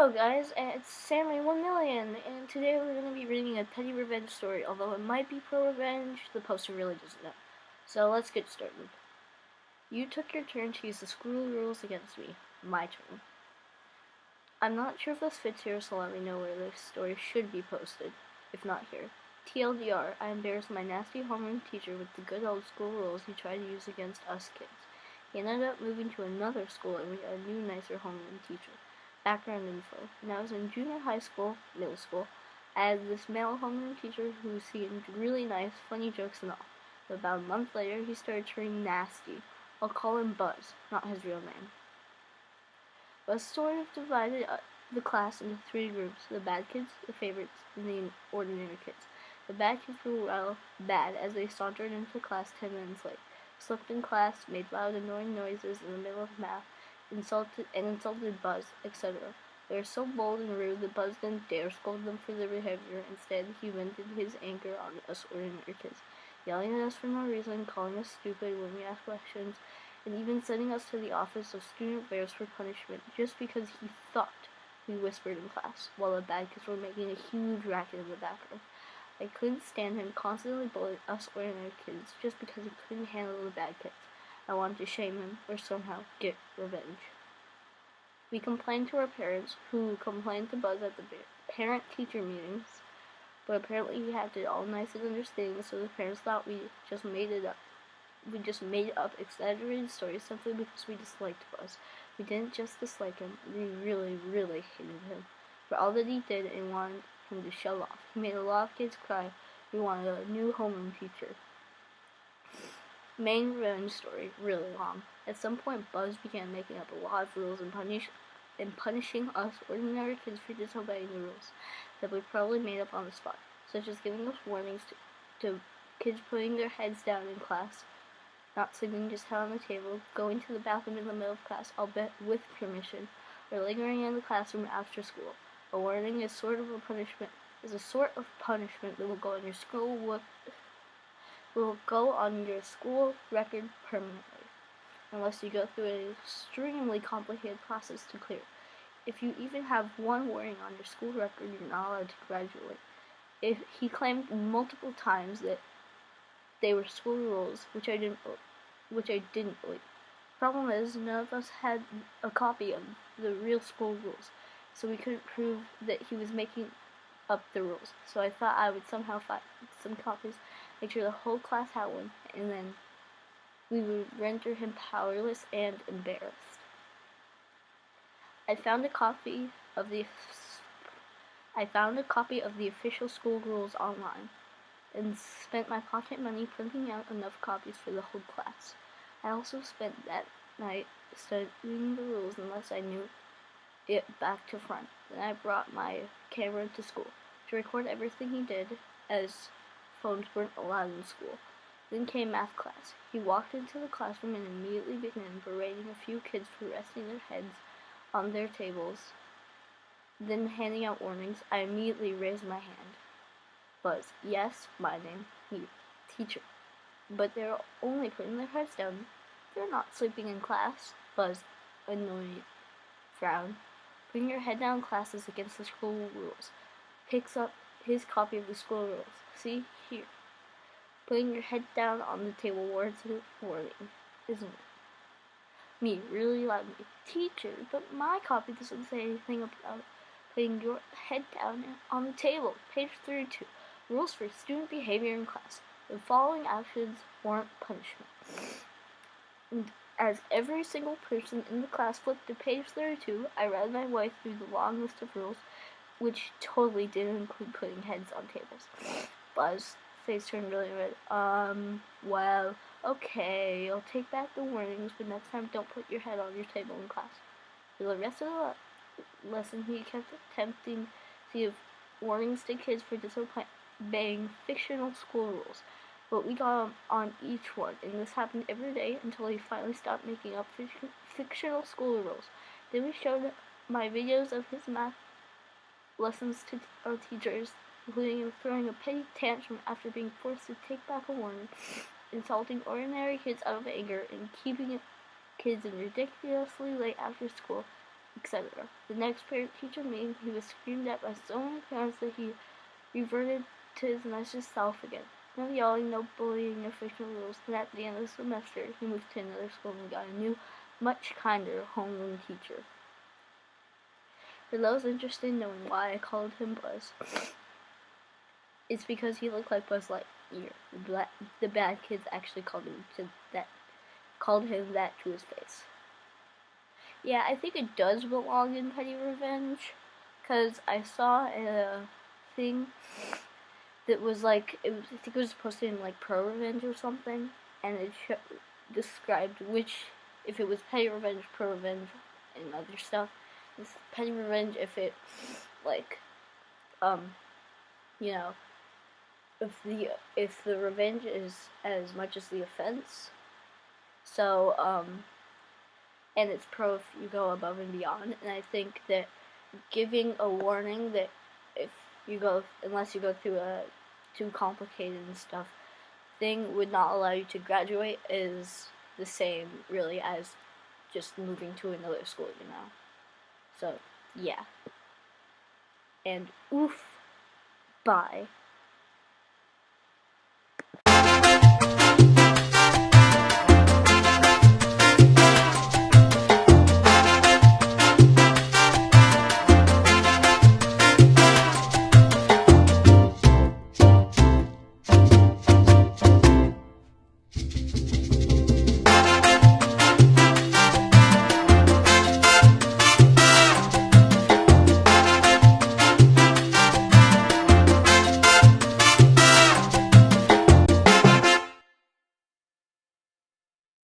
Hello guys, it's Sammy1Million, and today we're going to be reading a petty revenge story. Although it might be pro-revenge, the poster really doesn't know. So let's get started. You took your turn to use the school rules against me. My turn. I'm not sure if this fits here, so let me know where this story should be posted. If not here. TLDR, I embarrassed my nasty homeroom teacher with the good old school rules he tried to use against us kids. He ended up moving to another school and we got a new, nicer homeroom teacher. Background info. When I was in junior high school, middle school, I had this male homeroom teacher who seemed really nice, funny jokes and all. But about a month later, he started turning nasty. I'll call him Buzz, not his real name. Buzz sort of divided the class into three groups: the bad kids, the favorites, and the ordinary kids. The bad kids were bad as they sauntered into class 10 minutes late, slept in class, made loud annoying noises in the middle of math, insulted Buzz, etc. They were so bold and rude that Buzz didn't dare scold them for their behavior. Instead, he vented his anger on us ordinary kids, yelling at us for no reason, calling us stupid when we asked questions, and even sending us to the office of student affairs for punishment just because he thought we whispered in class, while the bad kids were making a huge racket in the back room. I couldn't stand him constantly bullying us ordinary kids just because he couldn't handle the bad kids. I wanted to shame him or somehow get revenge. We complained to our parents, who complained to Buzz at the parent-teacher meetings, but apparently he had it all nice and understanding, so the parents thought we just made it up. We just made up exaggerated stories simply because we disliked Buzz. We didn't just dislike him, we really, really hated him for all that he did and wanted him to shut off. He made a lot of kids cry. We wanted a new homeroom teacher. Main revenge story, really long. At some point, Buzz began making up a lot of rules and punishing us ordinary kids for disobeying the rules that we probably made up on the spot, such as giving us warnings to kids putting their heads down in class, not sleeping just head on the table, going to the bathroom in the middle of class, albeit with permission, or lingering in the classroom after school. A warning is a sort of punishment that will go on your school record permanently, unless you go through an extremely complicated process to clear. If you even have one warning on your school record, you're not allowed to graduate. He claimed multiple times that they were school rules, which I didn't believe. Problem is, none of us had a copy of the real school rules, so we couldn't prove that he was making up the rules. So I thought I would somehow find some copies, make sure the whole class had one, and then we would render him powerless and embarrassed. I found a copy of the official school rules online, and spent my pocket money printing out enough copies for the whole class. I also spent that night studying the rules unless I knew it back to front. Then I brought my camera to school to record everything he did, as phones weren't allowed in school. Then came math class. He walked into the classroom and immediately began berating a few kids for resting their heads on their tables, then handing out warnings. I immediately raised my hand. Buzz, yes, my name, me, teacher. But they're only putting their heads down. They're not sleeping in class. Buzz, annoyed, frown. Putting your head down in class is against the school rules. Picks up his copy of the school rules. See, here. Putting your head down on the table warrants a warning, isn't it? Me, really loudly. Teacher, but my copy doesn't say anything about putting your head down on the table. Page 32. Rules for student behavior in class. The following actions warrant punishment. And as every single person in the class flipped to page 32, I read my way through the long list of rules, which totally didn't include putting heads on tables. Buzz, face turned really red. Well, okay, I'll take back the warnings, but next time don't put your head on your table in class. For the rest of the lesson, he kept attempting to give warnings to kids for disobeying fictional school rules, but we got him on each one, and this happened every day until he finally stopped making up fictional school rules. Then we showed my videos of his math lessons to our teachers, including him throwing a petty tantrum after being forced to take back a warning, insulting ordinary kids out of anger, and keeping kids in ridiculously late after school. etc. The next parent-teacher meeting, he was screamed at by so many parents that he reverted to his nicest self again. No yelling, no bullying, no fictional rules. And at the end of the semester, he moved to another school and got a new, much kinder homeroom teacher. For those interested in knowing why I called him Buzz, it's because he looked like Buzz Lightyear. The bad kids actually called him that to his face. Yeah, I think it does belong in Petty Revenge, because I saw a thing that was I think it was posted in Pro Revenge or something, and it described if it was Petty Revenge, Pro Revenge, and other stuff. It's Petty Revenge if it, you know, if the revenge is as much as the offense. So, and it's pro if you go above and beyond. And I think that giving a warning that unless you go through a too complicated and stuff thing would not allow you to graduate is the same really as just moving to another school, So, yeah. And oof, bye.